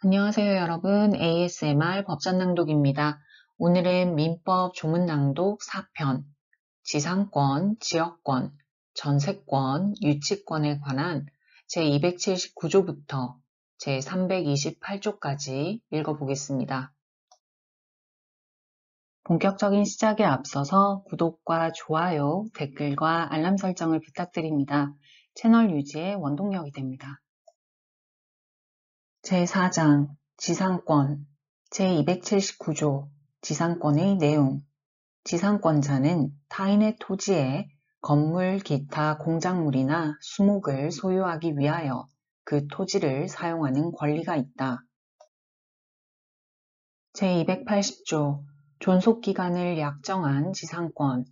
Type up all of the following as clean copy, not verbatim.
안녕하세요, 여러분. ASMR 법전낭독입니다. 오늘은 민법 조문낭독 4편, 지상권, 지역권, 전세권, 유치권에 관한 제279조부터 제328조까지 읽어보겠습니다. 본격적인 시작에 앞서서 구독과 좋아요, 댓글과 알람 설정을 부탁드립니다. 채널 유지에 원동력이 됩니다. 제4장 지상권 제279조 지상권의 내용 지상권자는 타인의 토지에 건물, 기타 공작물이나 수목을 소유하기 위하여 그 토지를 사용하는 권리가 있다. 제280조 존속기간을 약정한 지상권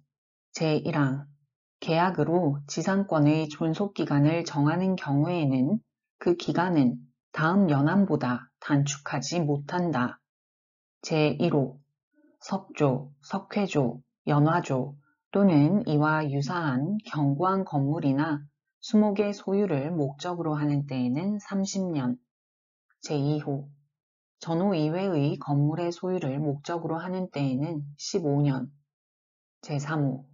제1항 계약으로 지상권의 존속기간을 정하는 경우에는 그 기간은 다음 연함보다 단축하지 못한다. 제1호 석조, 석회조, 연화조 또는 이와 유사한 견고한 건물이나 수목의 소유를 목적으로 하는 때에는 30년. 제2호 전호 이외의 건물의 소유를 목적으로 하는 때에는 15년. 제3호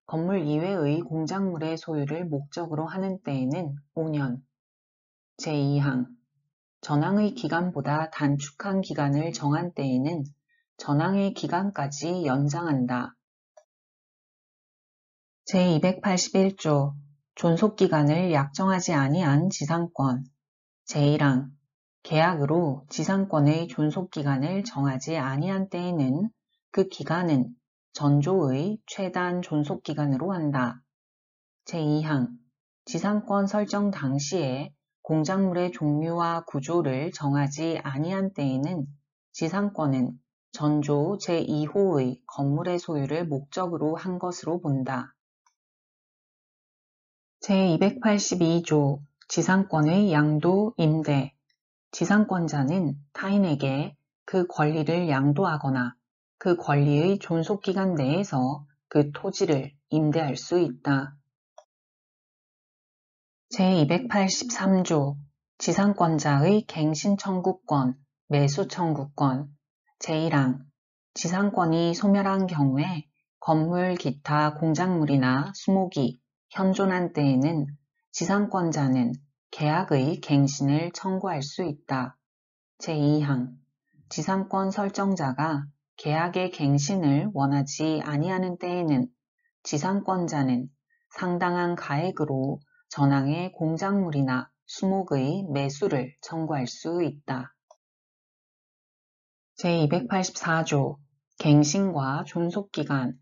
건물 이외의 공작물의 소유를 목적으로 하는 때에는 5년. 제2항 전항의 기간보다 단축한 기간을 정한 때에는 전항의 기간까지 연장한다. 제281조 존속기간을 약정하지 아니한 지상권 제1항 계약으로 지상권의 존속기간을 정하지 아니한 때에는 그 기간은 전조의 최단 존속기간으로 한다. 제2항 지상권 설정 당시에 공작물의 종류와 구조를 정하지 아니한 때에는 지상권은 전조 제2호의 건물의 소유를 목적으로 한 것으로 본다. 제282조 지상권의 양도, 임대 지상권자는 타인에게 그 권리를 양도하거나 그 권리의 존속기간 내에서 그 토지를 임대할 수 있다. 제283조 지상권자의 갱신 청구권, 매수 청구권 제1항 지상권이 소멸한 경우에 건물, 기타 공작물이나 수목이 현존한 때에는 지상권자는 계약의 갱신을 청구할 수 있다. 제2항 지상권 설정자가 계약의 갱신을 원하지 아니하는 때에는 지상권자는 상당한 가액으로 전항의 공작물이나 수목의 매수를 청구할 수 있다. 제284조 갱신과 존속기간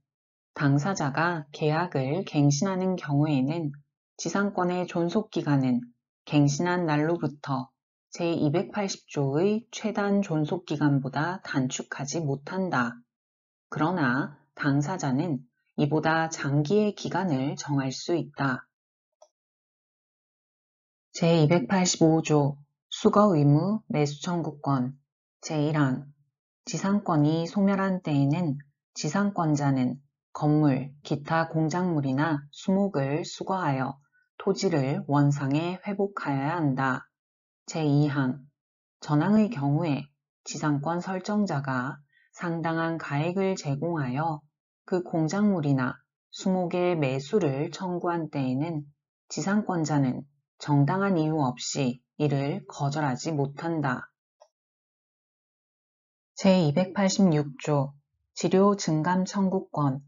당사자가 계약을 갱신하는 경우에는 지상권의 존속기간은 갱신한 날로부터 제280조의 최단 존속기간보다 단축하지 못한다. 그러나 당사자는 이보다 장기의 기간을 정할 수 있다. 제285조 수거 의무 매수 청구권 제1항 지상권이 소멸한 때에는 지상권자는 건물, 기타 공작물이나 수목을 수거하여 토지를 원상에 회복하여야 한다. 제2항 전항의 경우에 지상권 설정자가 상당한 가액을 제공하여 그 공작물이나 수목의 매수를 청구한 때에는 지상권자는 정당한 이유 없이 이를 거절하지 못한다. 제286조 지료 증감 청구권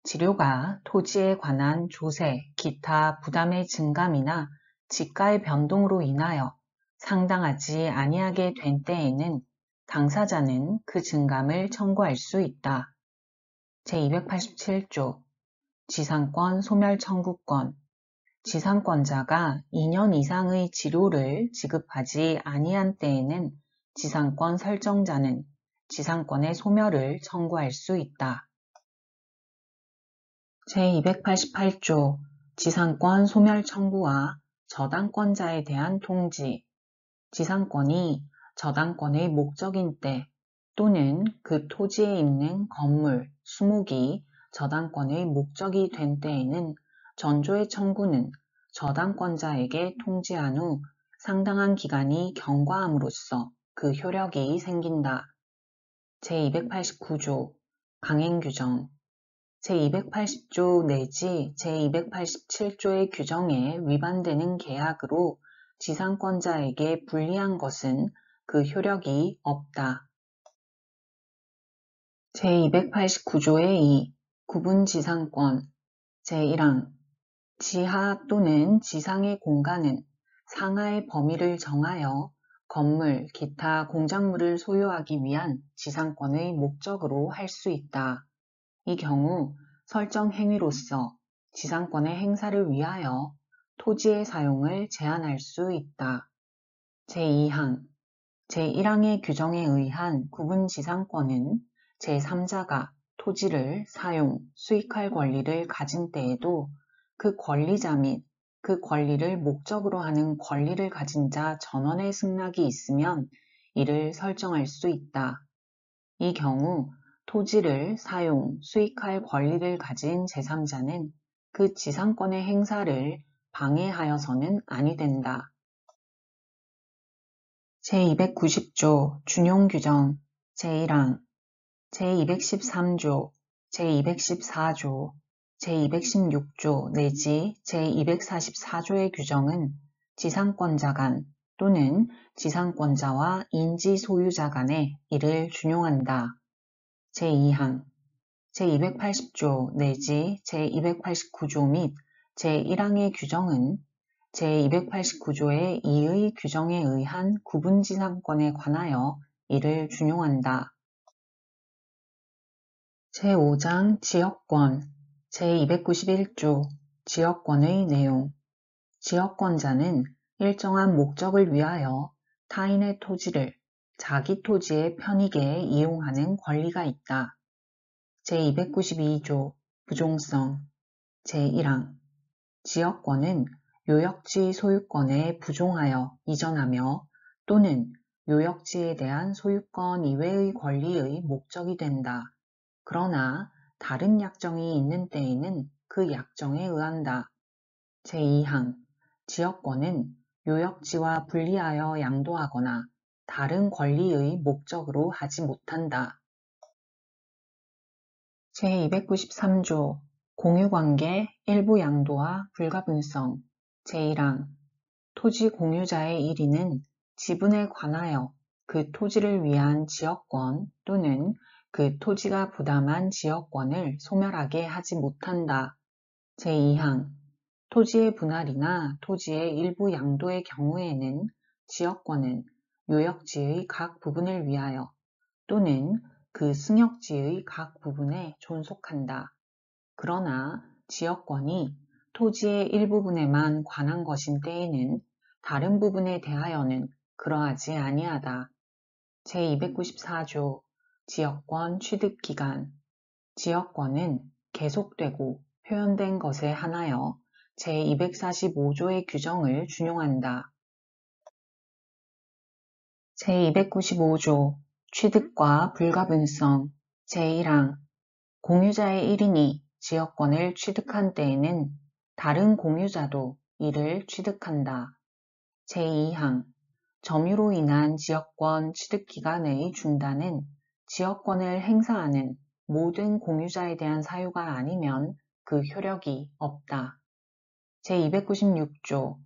지료가 토지에 관한 조세, 기타 부담의 증감이나 지가의 변동으로 인하여 상당하지 아니하게 된 때에는 당사자는 그 증감을 청구할 수 있다. 제287조 지상권 소멸 청구권 지상권자가 2년 이상의 지료를 지급하지 아니한 때에는 지상권 설정자는 지상권의 소멸을 청구할 수 있다. 제288조 지상권 소멸 청구와 저당권자에 대한 통지 지상권이 저당권의 목적인 때 또는 그 토지에 있는 건물, 수목이 저당권의 목적이 된 때에는 전조의 청구는 저당권자에게 통지한 후 상당한 기간이 경과함으로써 그 효력이 생긴다. 제289조 강행규정 제280조 내지 제287조의 규정에 위반되는 계약으로 지상권자에게 불리한 것은 그 효력이 없다. 제289조의 2. 구분지상권 제1항 지하 또는 지상의 공간은 상하의 범위를 정하여 건물, 기타 공작물을 소유하기 위한 지상권의 목적으로 할 수 있다. 이 경우 설정 행위로서 지상권의 행사를 위하여 토지의 사용을 제한할 수 있다. 제2항 제1항의 규정에 의한 구분지상권은 제3자가 토지를 사용, 수익할 권리를 가진 때에도 그 권리자 및 그 권리를 목적으로 하는 권리를 가진 자 전원의 승낙이 있으면 이를 설정할 수 있다. 이 경우 토지를 사용, 수익할 권리를 가진 제3자는 그 지상권의 행사를 방해하여서는 아니 된다. 제290조 준용규정 제1항 제213조, 제214조, 제216조 내지 제244조의 규정은 지상권자 간 또는 지상권자와 인지 소유자 간에 이를 준용한다. 제2항 제280조 내지 제289조 및 제1항의 규정은 제289조의 2의 규정에 의한 구분지상권에 관하여 이를 준용한다. 제5장 지역권 제291조 지역권의 내용 지역권자는 일정한 목적을 위하여 타인의 토지를 자기 토지의 편익에 이용하는 권리가 있다. 제292조 부종성 제1항 지역권은 요역지 소유권에 부종하여 이전하며 또는 요역지에 대한 소유권 이외의 권리의 목적이 된다. 그러나 다른 약정이 있는 때에는 그 약정에 의한다. 제2항 지역권은 요역지와 분리하여 양도하거나 다른 권리의 목적으로 하지 못한다. 제293조 공유관계 일부 양도와 불가분성 제1항 토지 공유자의 1인은 지분에 관하여 그 토지를 위한 지역권 또는 그 토지가 부담한 지역권을 소멸하게 하지 못한다. 제2항 토지의 분할이나 토지의 일부 양도의 경우에는 지역권은 요역지의 각 부분을 위하여 또는 그 승역지의 각 부분에 존속한다. 그러나 지역권이 토지의 일부분에만 관한 것인 때에는 다른 부분에 대하여는 그러하지 아니하다. 제294조 지역권 취득기간 지역권은 계속되고 표현된 것에 한하여 제245조의 규정을 준용한다. 제295조 취득과 불가분성 제1항 공유자의 1인이 지역권을 취득한 때에는 다른 공유자도 이를 취득한다. 제2항 점유로 인한 지역권 취득기간의 중단은 지역권을 행사하는 모든 공유자에 대한 사유가 아니면 그 효력이 없다. 제296조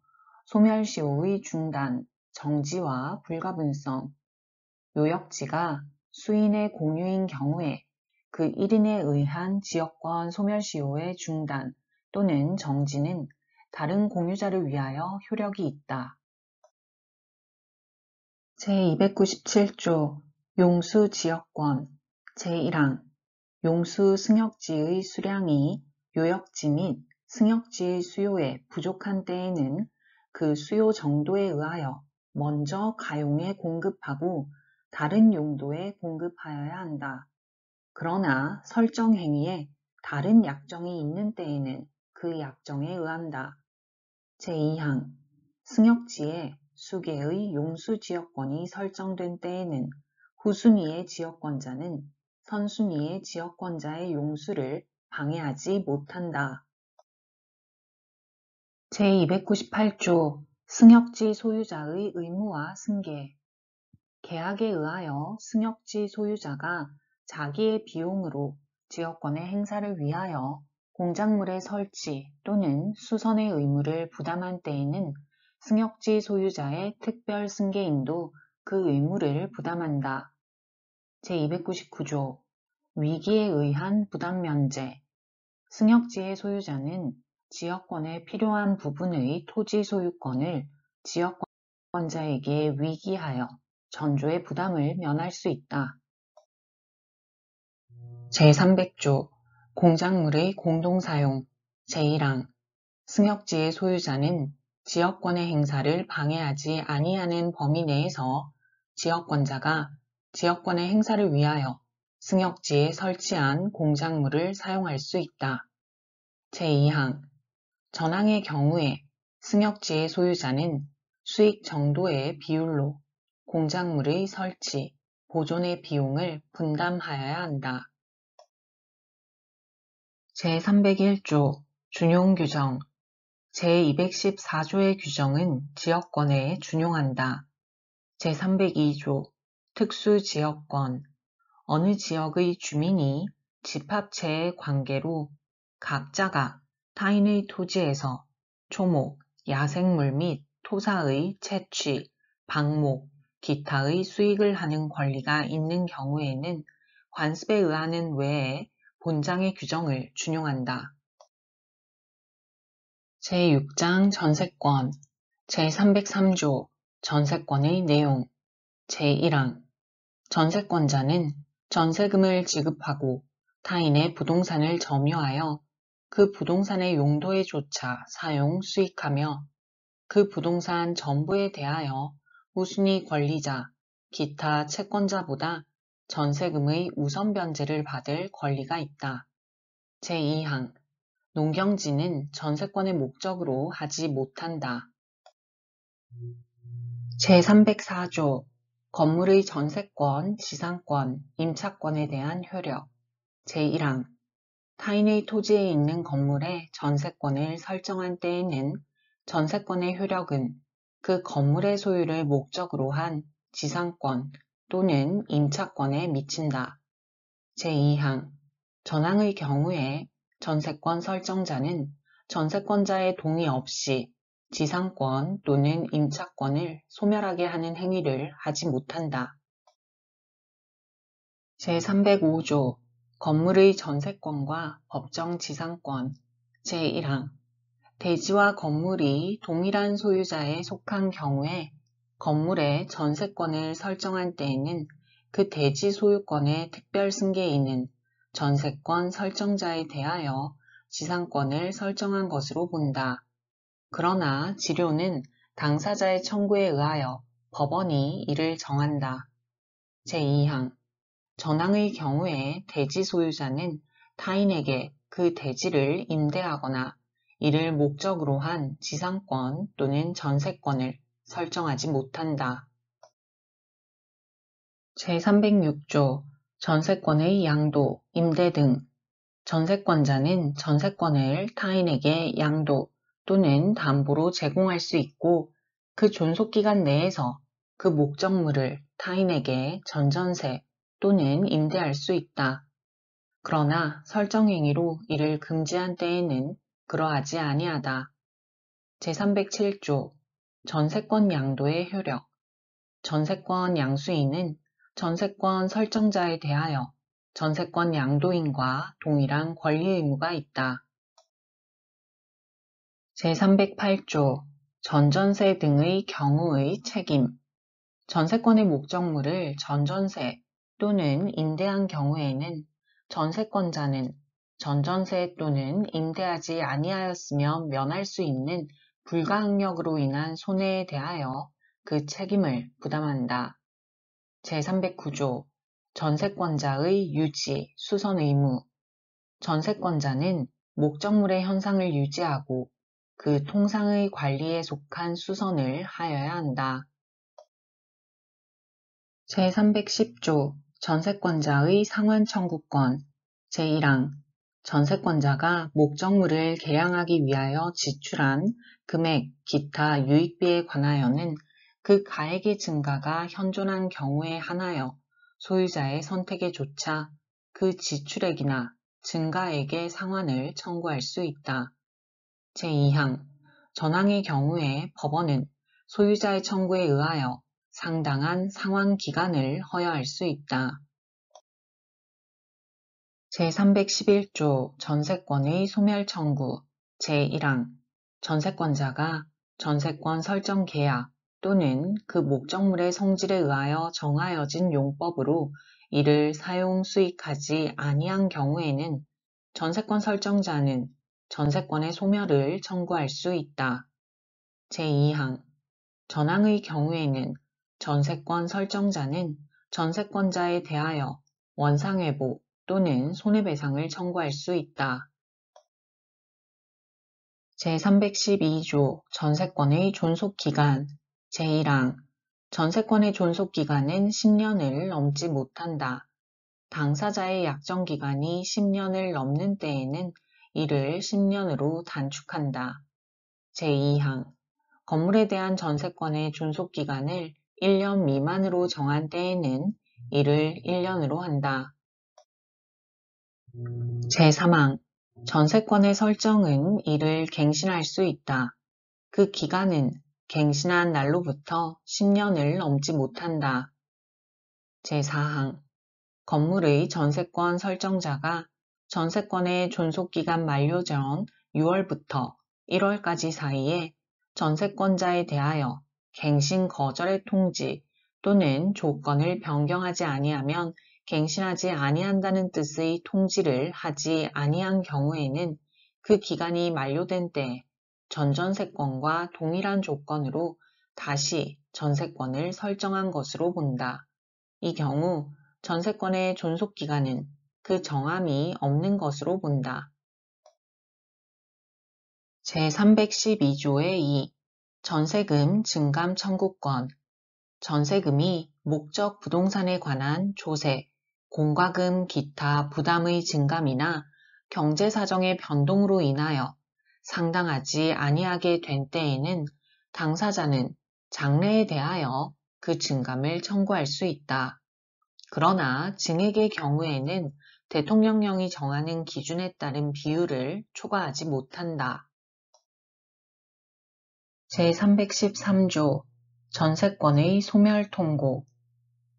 소멸시효의 중단, 정지와 불가분성 요역지가 수인의 공유인 경우에 그 1인에 의한 지역권 소멸시효의 중단 또는 정지는 다른 공유자를 위하여 효력이 있다. 제297조 용수지역권 제1항 용수 승역지의 수량이 요역지 및 승역지의 수요에 부족한 때에는 그 수요 정도에 의하여 먼저 가용에 공급하고 다른 용도에 공급하여야 한다. 그러나 설정 행위에 다른 약정이 있는 때에는 그 약정에 의한다. 제2항 승역지에 수개의 용수지역권이 설정된 때에는 후순위의 지역권자는 선순위의 지역권자의 용수를 방해하지 못한다. 제298조 승역지 소유자의 의무와 승계 계약에 의하여 승역지 소유자가 자기의 비용으로 지역권의 행사를 위하여 공작물의 설치 또는 수선의 의무를 부담한 때에는 승역지 소유자의 특별 승계인도 그 의무를 부담한다. 제299조 위기에 의한 부담 면제 승역지의 소유자는 지역권에 필요한 부분의 토지 소유권을 지역권자에게 위기하여 전조의 부담을 면할 수 있다. 제300조 공작물의 공동사용 제1항 승역지의 소유자는 지역권의 행사를 방해하지 아니하는 범위 내에서 지역권자가 지역권의 행사를 위하여 승역지에 설치한 공작물을 사용할 수 있다. 제2항 전항의 경우에 승역지의 소유자는 수익 정도의 비율로 공작물의 설치, 보존의 비용을 분담하여야 한다. 제301조 준용규정 제214조의 규정은 지역권에 준용한다. 제302조 특수지역권 어느 지역의 주민이 집합체의 관계로 각자가 타인의 토지에서 초목, 야생물 및 토사의 채취, 방목, 기타의 수익을 하는 권리가 있는 경우에는 관습에 의하는 외에 본장의 규정을 준용한다. 제6장 전세권 제303조 전세권의 내용 제1항 전세권자는 전세금을 지급하고 타인의 부동산을 점유하여 그 부동산의 용도에 조차 사용, 수익하며 그 부동산 전부에 대하여 우순위 권리자, 기타 채권자보다 전세금의 우선 변제를 받을 권리가 있다. 제2항 농경지는 전세권의 목적으로 하지 못한다. 제304조 건물의 전세권, 지상권, 임차권에 대한 효력 제1항 타인의 토지에 있는 건물의 전세권을 설정한 때에는 전세권의 효력은 그 건물의 소유를 목적으로 한 지상권 또는 임차권에 미친다. 제2항 전항의 경우에 전세권 설정자는 전세권자의 동의 없이 지상권 또는 임차권을 소멸하게 하는 행위를 하지 못한다. 제305조 건물의 전세권과 법정 지상권 제1항 대지와 건물이 동일한 소유자에 속한 경우에 건물의 전세권을 설정한 때에는 그 대지 소유권의 특별 승계인은 전세권 설정자에 대하여 지상권을 설정한 것으로 본다. 그러나 지료는 당사자의 청구에 의하여 법원이 이를 정한다. 제2항 전항의 경우에 대지 소유자는 타인에게 그 대지를 임대하거나 이를 목적으로 한 지상권 또는 전세권을 설정하지 못한다. 제306조 전세권의 양도, 임대 등 전세권자는 전세권을 타인에게 양도 또는 담보로 제공할 수 있고 그 존속기간 내에서 그 목적물을 타인에게 전전세 또는 임대할 수 있다. 그러나 설정행위로 이를 금지한 때에는 그러하지 아니하다. 제307조 전세권 양도의 효력 전세권 양수인은 전세권 설정자에 대하여 전세권 양도인과 동일한 권리 의무가 있다. 제308조 전전세 등의 경우의 책임 전세권의 목적물을 전전세 또는 임대한 경우에는 전세권자는 전전세 또는 임대하지 아니하였으면 면할 수 있는 불가항력으로 인한 손해에 대하여 그 책임을 부담한다. 제309조 전세권자의 유지, 수선 의무 전세권자는 목적물의 현상을 유지하고 그 통상의 관리에 속한 수선을 하여야 한다. 제310조 전세권자의 상환 청구권 제1항 전세권자가 목적물을 개량하기 위하여 지출한 금액, 기타 유익비에 관하여는 그 가액의 증가가 현존한 경우에 한하여 소유자의 선택에 조차 그 지출액이나 증가액의 상환을 청구할 수 있다. 제2항 전항의 경우에 법원은 소유자의 청구에 의하여 상당한 상환 기간을 허여할 수 있다. 제311조 전세권의 소멸 청구 제1항 전세권자가 전세권 설정 계약 또는 그 목적물의 성질에 의하여 정하여진 용법으로 이를 사용 수익하지 아니한 경우에는 전세권 설정자는 전세권의 소멸을 청구할 수 있다. 제2항 전항의 경우에는 전세권 설정자는 전세권자에 대하여 원상회복 또는 손해배상을 청구할 수 있다. 제312조 전세권의 존속기간 제1항 전세권의 존속기간은 10년을 넘지 못한다. 당사자의 약정기간이 10년을 넘는 때에는 이를 10년으로 단축한다. 제2항 건물에 대한 전세권의 존속기간을 1년 미만으로 정한 때에는 이를 1년으로 한다. 제3항 전세권의 설정은 이를 갱신할 수 있다. 그 기간은 갱신한 날로부터 10년을 넘지 못한다. 제4항 건물의 전세권 설정자가 전세권의 존속기간 만료 전 6월부터 1월까지 사이에 전세권자에 대하여 갱신 거절의 통지 또는 조건을 변경하지 아니하면 갱신하지 아니한다는 뜻의 통지를 하지 아니한 경우에는 그 기간이 만료된 때에 전전세권과 동일한 조건으로 다시 전세권을 설정한 것으로 본다. 이 경우 전세권의 존속기간은 그 정함이 없는 것으로 본다. 제312조의 2. 전세금 증감 청구권 전세금이 목적 부동산에 관한 조세, 공과금 기타 부담의 증감이나 경제사정의 변동으로 인하여 상당하지 아니하게 된 때에는 당사자는 장래에 대하여 그 증감을 청구할 수 있다. 그러나 증액의 경우에는 대통령령이 정하는 기준에 따른 비율을 초과하지 못한다. 제313조 전세권의 소멸 통고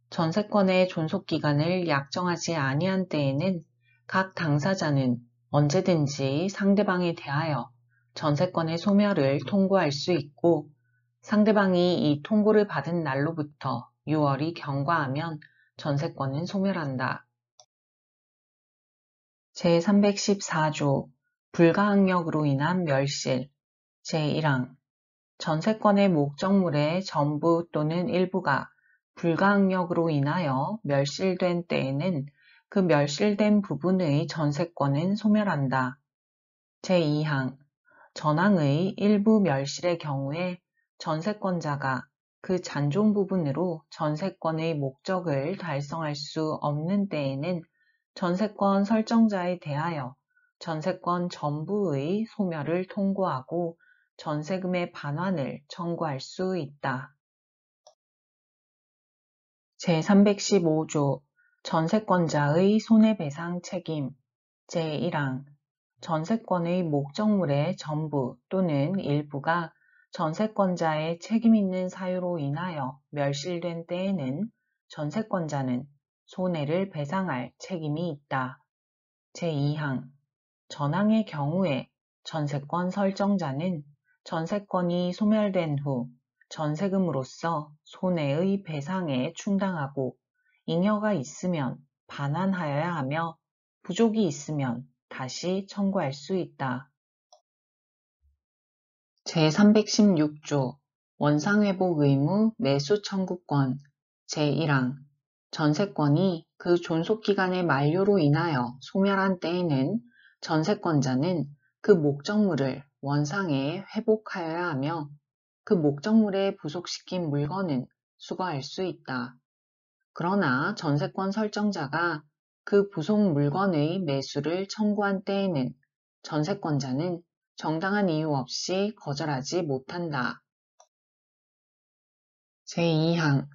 전세권의 존속기간을 약정하지 아니한 때에는 각 당사자는 언제든지 상대방에 대하여 전세권의 소멸을 통고할 수 있고 상대방이 이 통고를 받은 날로부터 6월이 경과하면 전세권은 소멸한다. 제314조 불가항력으로 인한 멸실 제1항 전세권의 목적물의 전부 또는 일부가 불가항력으로 인하여 멸실된 때에는 그 멸실된 부분의 전세권은 소멸한다. 제2항 전항의 일부 멸실의 경우에 전세권자가 그 잔존 부분으로 전세권의 목적을 달성할 수 없는 때에는 전세권 설정자에 대하여 전세권 전부의 소멸을 통고하고 전세금의 반환을 청구할 수 있다. 제315조 전세권자의 손해배상 책임 제1항 전세권의 목적물의 전부 또는 일부가 전세권자의 책임 있는 사유로 인하여 멸실된 때에는 전세권자는 손해를 배상할 책임이 있다. 제2항 전항의 경우에 전세권 설정자는 전세권이 소멸된 후 전세금으로서 손해의 배상에 충당하고 잉여가 있으면 반환하여야 하며 부족이 있으면 다시 청구할 수 있다. 제316조 원상회복 의무 매수 청구권 제1항 전세권이 그 존속기간의 만료로 인하여 소멸한 때에는 전세권자는 그 목적물을 원상에 회복하여야 하며 그 목적물에 부속시킨 물건은 수거할 수 있다. 그러나 전세권 설정자가 그 부속 물건의 매수를 청구한 때에는 전세권자는 정당한 이유 없이 거절하지 못한다. 제2항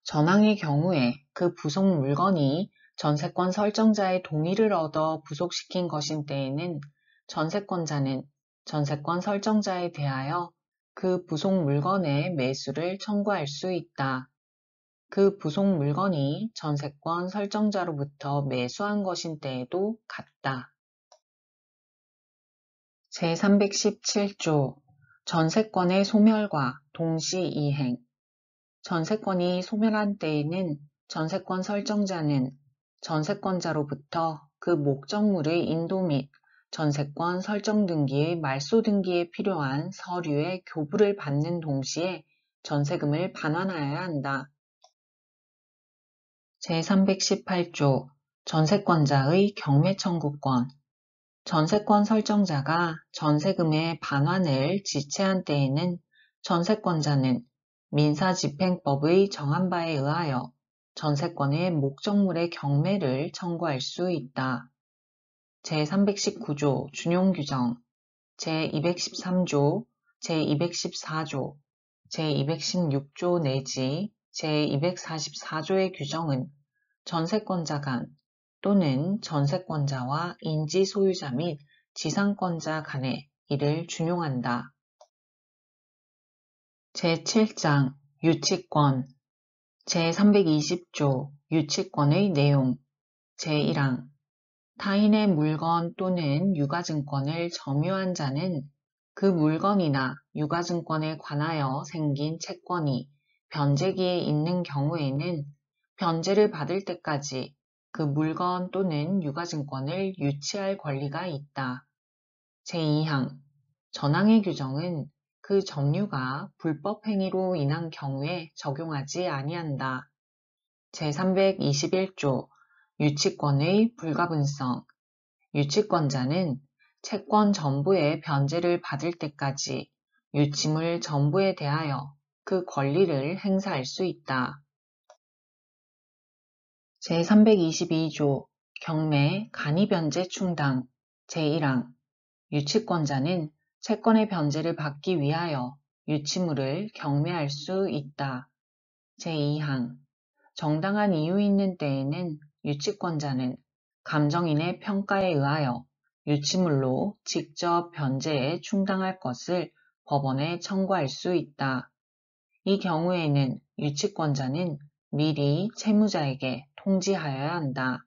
전항의 경우에 그 부속 물건이 전세권 설정자의 동의를 얻어 부속시킨 것인 때에는 전세권자는 전세권 설정자에 대하여 그 부속 물건의 매수를 청구할 수 있다. 그 부속 물건이 전세권 설정자로부터 매수한 것인 때에도 같다. 제317조 전세권의 소멸과 동시 이행 전세권이 소멸한 때에는 전세권 설정자는 전세권자로부터 그 목적물의 인도 및 전세권 설정 등기의 말소 등기에 필요한 서류의 교부를 받는 동시에 전세금을 반환하여야 한다. 제318조 전세권자의 경매 청구권 전세권 설정자가 전세금의 반환을 지체한 때에는 전세권자는 민사집행법의 정한 바에 의하여 전세권의 목적물의 경매를 청구할 수 있다. 제319조 준용규정 제213조, 제214조, 제216조 내지 제244조의 규정은 전세권자 간 또는 전세권자와 인지 소유자 및 지상권자 간에 이를 준용한다. 제7장 유치권 제320조 유치권의 내용 제1항 타인의 물건 또는 유가증권을 점유한 자는 그 물건이나 유가증권에 관하여 생긴 채권이 변제기에 있는 경우에는 변제를 받을 때까지 그 물건 또는 유가증권을 유치할 권리가 있다. 제2항 전항의 규정은 그 점유가 불법 행위로 인한 경우에 적용하지 아니한다. 제321조 유치권의 불가분성 유치권자는 채권 전부의 변제를 받을 때까지 유치물 전부에 대하여 그 권리를 행사할 수 있다. 제322조 경매 간이변제 충당 제1항 유치권자는 채권의 변제를 받기 위하여 유치물을 경매할 수 있다. 제2항 정당한 이유 있는 때에는 유치권자는 감정인의 평가에 의하여 유치물로 직접 변제에 충당할 것을 법원에 청구할 수 있다. 이 경우에는 유치권자는 미리 채무자에게 통지하여야 한다.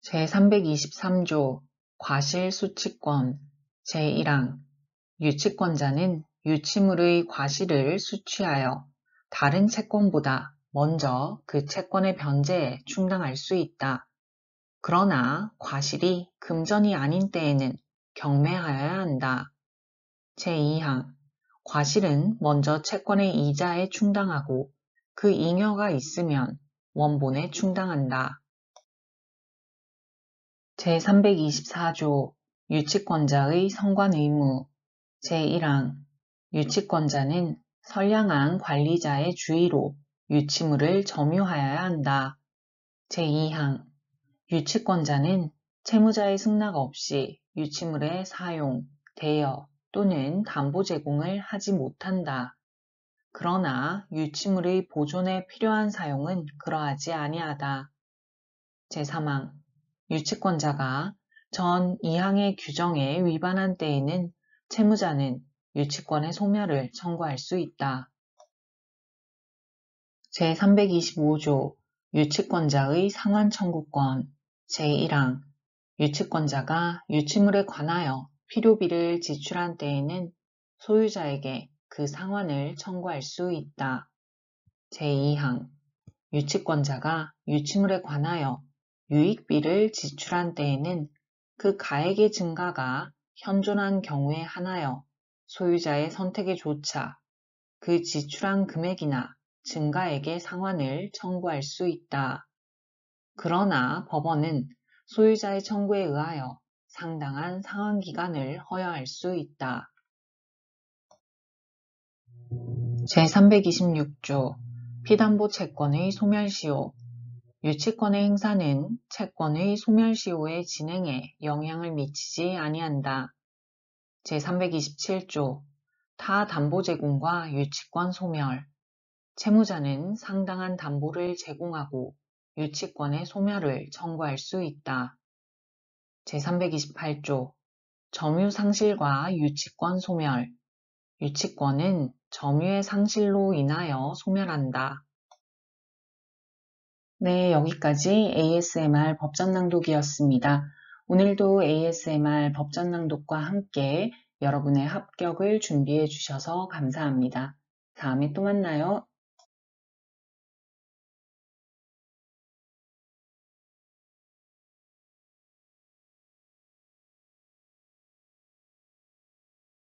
제323조 과실수취권 제1항 유치권자는 유치물의 과실을 수취하여 다른 채권보다 먼저 그 채권의 변제에 충당할 수 있다. 그러나 과실이 금전이 아닌 때에는 경매하여야 한다. 제2항 과실은 먼저 채권의 이자에 충당하고 그 잉여가 있으면 원본에 충당한다. 제324조 유치권자의 선관 의무 제1항 유치권자는 선량한 관리자의 주의로 유치물을 점유하여야 한다. 제2항 유치권자는 채무자의 승낙 없이 유치물의 사용, 대여 또는 담보 제공을 하지 못한다. 그러나 유치물의 보존에 필요한 사용은 그러하지 아니하다. 제3항 유치권자가 전 2항의 규정에 위반한 때에는 채무자는 유치권의 소멸을 청구할 수 있다. 제325조 유치권자의 상환 청구권 제1항 유치권자가 유치물에 관하여 필요비를 지출한 때에는 소유자에게 그 상환을 청구할 수 있다. 제2항 유치권자가 유치물에 관하여 유익비를 지출한 때에는 그 가액의 증가가 현존한 경우에 한하여 소유자의 선택에 조차 그 지출한 금액이나 증가액의 상환을 청구할 수 있다. 그러나 법원은 소유자의 청구에 의하여 상당한 상환 기간을 허용할 수 있다. 제326조 피담보 채권의 소멸시효 유치권의 행사는 채권의 소멸시효의 진행에 영향을 미치지 아니한다. 제327조 타 담보 제공과 유치권 소멸. 채무자는 상당한 담보를 제공하고 유치권의 소멸을 청구할 수 있다. 제328조 점유 상실과 유치권 소멸. 유치권은 점유의 상실로 인하여 소멸한다. 네, 여기까지 ASMR 법전 낭독이었습니다. 오늘도 ASMR 법전 낭독과 함께 여러분의 합격을 준비해 주셔서 감사합니다. 다음에 또 만나요.